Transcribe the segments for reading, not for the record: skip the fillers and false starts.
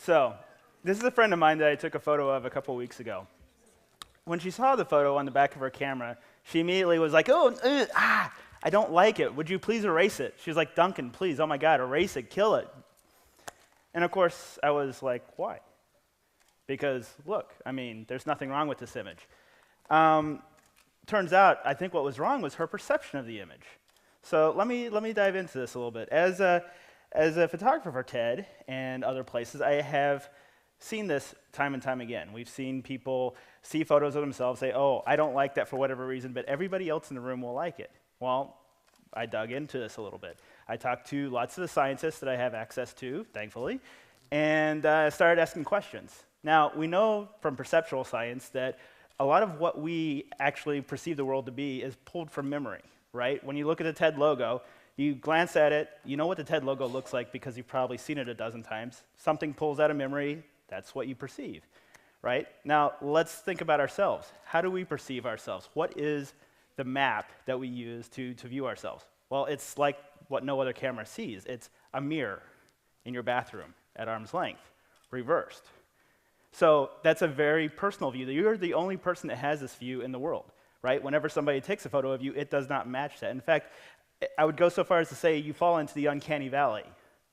So, this is a friend of mine that I took a photo of a couple weeks ago. When she saw the photo on the back of her camera, she immediately was like, I don't like it. Would you please erase it? She was like, Duncan, please, oh my God, erase it, kill it. And of course, I was like, why? Because look, I mean, there's nothing wrong with this image. Turns out, I think what was wrong was her perception of the image. So let me dive into this a little bit. As a photographer for TED and other places, I have seen this time and time again. We've seen people see photos of themselves, say, oh, I don't like that for whatever reason, but everybody else in the room will like it. Well, I dug into this a little bit. I talked to lots of the scientists that I have access to, thankfully, and started asking questions. Now, we know from perceptual science that a lot of what we actually perceive the world to be is pulled from memory, right? When you look at the TED logo, you glance at it, you know what the TED logo looks like because you've probably seen it a dozen times. Something pulls out of memory, that's what you perceive, right? Now, let's think about ourselves. How do we perceive ourselves? What is the map that we use to view ourselves? Well, it's like what no other camera sees. It's a mirror in your bathroom at arm's length, reversed. So that's a very personal view. You're the only person that has this view in the world, right? Whenever somebody takes a photo of you, it does not match that. In fact, I would go so far as to say you fall into the uncanny valley.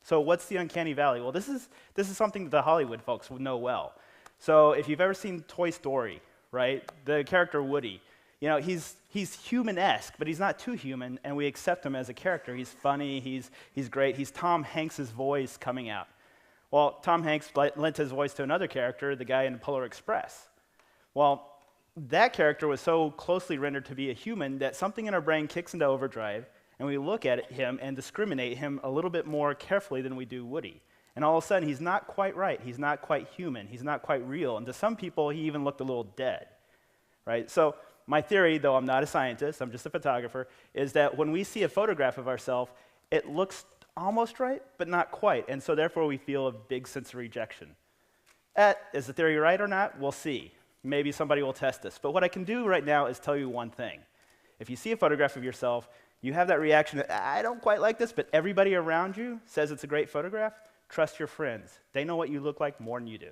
So what's the uncanny valley? Well, this is something that the Hollywood folks would know well. So if you've ever seen Toy Story, right, the character Woody, you know, he's human-esque, but he's not too human, and we accept him as a character. He's funny, he's great. He's Tom Hanks' voice coming out. Well, Tom Hanks lent his voice to another character, the guy in Polar Express. Well, that character was so closely rendered to be a human that something in our brain kicks into overdrive, and we look at him and discriminate him a little bit more carefully than we do Woody. And all of a sudden, he's not quite right. He's not quite human. He's not quite real. And to some people, he even looked a little dead, right? So my theory, though I'm not a scientist, I'm just a photographer, is that when we see a photograph of ourselves, it looks almost right, but not quite. And so therefore, we feel a big sense of rejection. Is the theory right or not? We'll see. Maybe somebody will test this. But what I can do right now is tell you one thing. If you see a photograph of yourself, you have that reaction that, I don't quite like this, but everybody around you says it's a great photograph, trust your friends. They know what you look like more than you do.